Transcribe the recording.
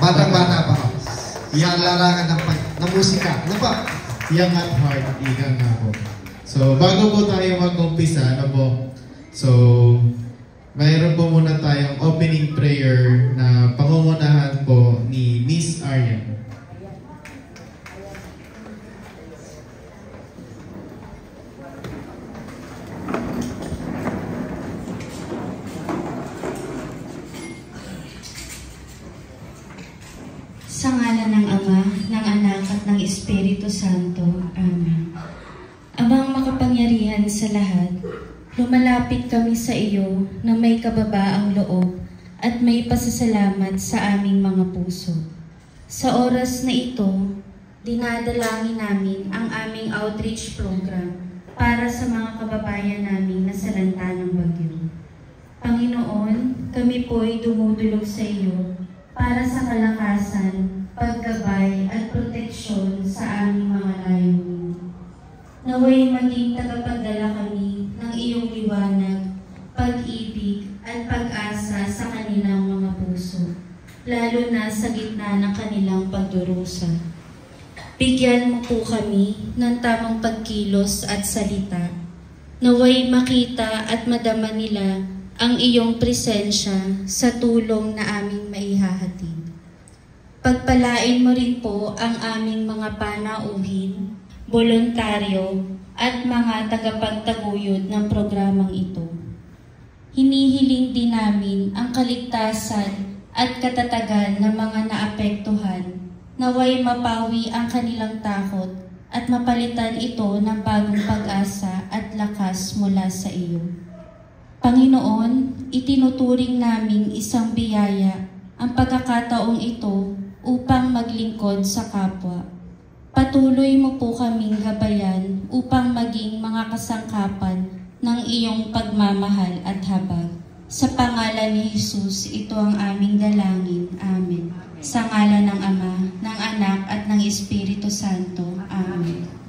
Batang-bata pa ako. Yan larangan ng musika. Ano ba? Young at heart, ika nga po. So, bago po tayo mag-umpisa, ano po? So, mayroon po muna tayong opening prayer na pangungunahan po ni Miss Aryan. Sa ngalan ng Ama, ng Anak at ng Espiritu Santo. Amen. Amang makapangyarihan sa lahat, lumalapit kami sa iyo na may kababaang loob at may pasasalamat sa aming mga puso. Sa oras na ito, dinadalangin namin ang aming outreach program para sa mga kababayan namin na salanta ng bagyo. Panginoon, kami po'y dumudulog sa iyo para sa kalakasan, paggabay at proteksyon sa aming mga layunin. Naway maging tagapagdala kami ng iyong liwanag, pag-ibig at pag-asa sa kanilang mga puso, lalo na sa gitna ng kanilang pagdurusa. Bigyan mo po kami ng tamang pagkilos at salita. Naway makita at madama nila ang iyong presensya sa tulong na aming maihahatid. Pagpalain mo rin po ang aming mga panauhin, voluntaryo at mga tagapagtaguyod ng programang ito. Hinihiling din namin ang kaligtasan at katatagan ng mga naapektuhan, naway mapawi ang kanilang takot at mapalitan ito ng bagong pag-asa at lakas mula sa iyo. Panginoon, itinuturing naming isang biyaya ang pagkakataong ito upang maglingkod sa kapwa. Patuloy mo po kaming gabayan upang maging mga kasangkapan ng iyong pagmamahal at habag. Sa pangalan ni Jesus, ito ang aming dalangin. Amen. Sa ngalan ng Ama, ng Anak at ng Espiritu Santo. Amen.